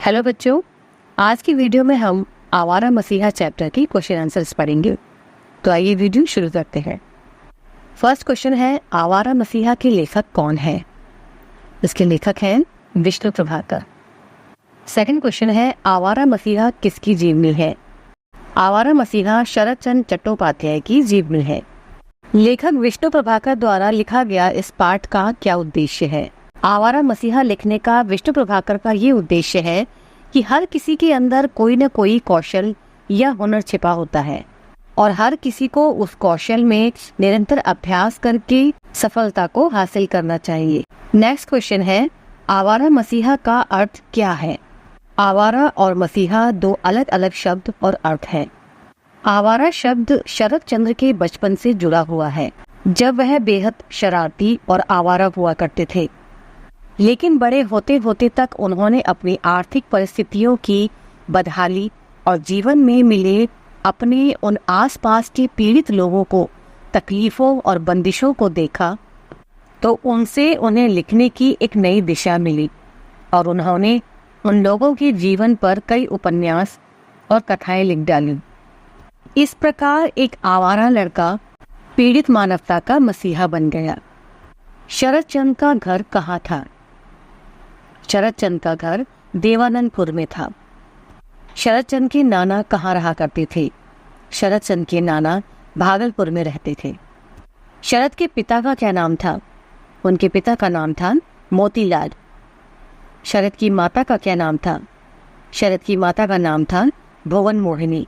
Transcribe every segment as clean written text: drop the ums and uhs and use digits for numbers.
Hello बच्चों, आज की वीडियो में हम आवारा मसीहा चैप्टर की क्वेश्चन आंसर्स पढ़ेंगे। तो आइए वीडियो शुरू करते हैं। फर्स्ट क्वेश्चन है, आवारा मसीहा के लेखक कौन है? इसके लेखक हैं विष्णु प्रभाकर। सेकंड क्वेश्चन है, आवारा मसीहा किसकी जीवनी है? आवारा मसीहा शरद चंद्र चट्टोपाध्याय की जीवनी है। लेखक विष्णु प्रभाकर द्वारा लिखा गया इस पाठ का क्या उद्देश्य है? आवारा मसीहा लिखने का विष्णु प्रभाकर का ये उद्देश्य है कि हर किसी के अंदर कोई न कोई कौशल या हुनर छिपा होता है और हर किसी को उस कौशल में निरंतर अभ्यास करके सफलता को हासिल करना चाहिए। नेक्स्ट क्वेश्चन है, आवारा मसीहा का अर्थ क्या है? आवारा और मसीहा दो अलग अलग शब्द और अर्थ हैं। आवारा शब्द शरद चंद्र के बचपन से जुड़ा हुआ है, जब वह बेहद शरारती और आवारा हुआ करते थे। लेकिन बड़े होते होते तक उन्होंने अपनी आर्थिक परिस्थितियों की बदहाली और जीवन में मिले अपने उन आसपास के पीड़ित लोगों को तकलीफों और बंदिशों को देखा तो उनसे उन्हें लिखने की एक नई दिशा मिली और उन्होंने उन लोगों के जीवन पर कई उपन्यास और कथाएं लिख डाली। इस प्रकार एक आवारा लड़का पीड़ित मानवता का मसीहा बन गया। शरद चंद्र का घर कहाँ था? शरद चंद्र का घर देवानंदपुर में था। शरद चंद्र के नाना कहाँ रहा करते थे? शरद चंद्र के नाना भागलपुर में रहते थे। शरद के पिता का क्या नाम था? उनके पिता का नाम था मोतीलाल। शरद की माता का क्या नाम था? शरद की माता का नाम था भुवन मोहिनी।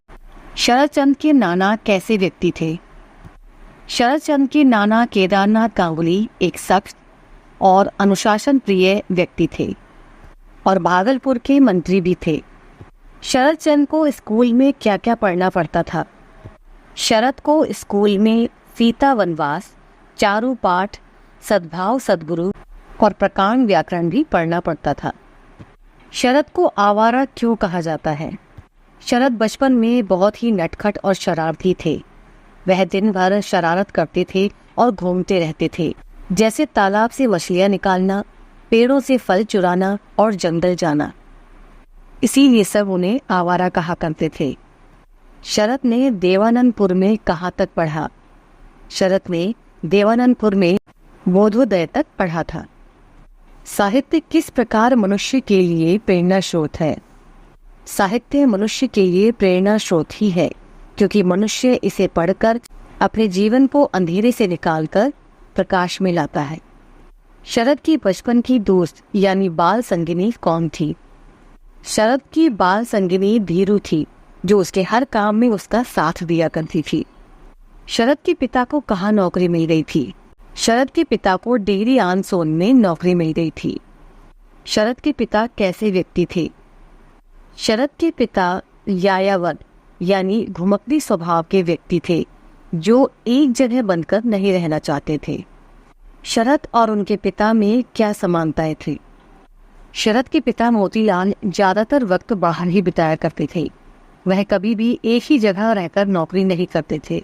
शरद चंद्र के नाना कैसे व्यक्ति थे? शरद चंद्र के नाना केदारनाथ गांगुली एक सख्त और अनुशासन प्रिय व्यक्ति थे और भागलपुर के मंत्री भी थे। शरद चंद्र को स्कूल में क्या क्या पढ़ना पड़ता था? शरद को स्कूल में सीता वनवास, चारू पाठ, सद्भाव सद्गुरु और प्रकांड व्याकरण भी पढ़ना पड़ता था। शरद को आवारा क्यों कहा जाता है? शरद बचपन में बहुत ही नटखट और शरारती थे। वह दिन भर शरारत करते थे और घूमते रहते थे, जैसे तालाब से मछलियां निकालना, पेड़ों से फल चुराना और जंगल जाना। इसीलिए सब उन्हें आवारा कहा करते थे। शरद ने देवानंदपुर में कहाँ तक पढ़ा? शरद ने देवानंदपुर में बोधोदय तक पढ़ा था। साहित्य किस प्रकार मनुष्य के लिए प्रेरणा स्रोत है? साहित्य मनुष्य के लिए प्रेरणा स्रोत ही है, क्योंकि मनुष्य इसे पढ़कर अपने जीवन को अंधेरे से निकालकर प्रकाश में लाता है। शरद की बचपन की दोस्त यानी बाल संगिनी कौन थी? शरद की बाल संगिनी धीरू थी, जो उसके हर काम में उसका साथ दिया करती थी। शरद के पिता को कहाँ नौकरी मिल गई थी? शरद के पिता को डेरी आनसोन में नौकरी मिल गई थी। शरद के पिता कैसे व्यक्ति थे? शरद के पिता यायावर यानी घुमक्कड़ी स्वभाव के व्यक्ति थे, जो एक जगह बंधकर नहीं रहना चाहते थे। शरद और उनके पिता में क्या समानताएं थी? शरद के पिता मोतीलाल ज्यादातर वक्त बाहर ही बिताया करते थे। वह कभी भी एक ही जगह रहकर नौकरी नहीं करते थे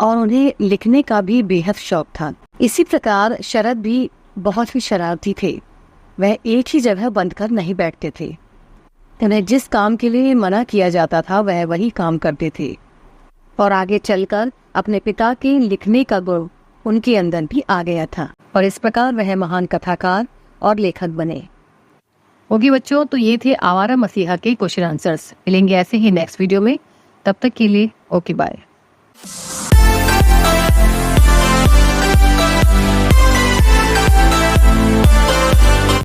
और उन्हें लिखने का भी बेहद शौक था। इसी प्रकार शरद भी बहुत ही शरारती थे। वह एक ही जगह बंधकर नहीं बैठते थे। उन्हें जिस काम के लिए मना किया जाता था वह वही काम करते थे और आगे चलकर अपने पिता के लिखने का गुण उनके अंदर भी आ गया था और इस प्रकार वह महान कथाकार और लेखक बने। ओके बच्चों, तो ये थे आवारा मसीहा के क्वेश्चन आंसर्स। मिलेंगे ऐसे ही नेक्स्ट वीडियो में। तब तक के लिए ओके बाय।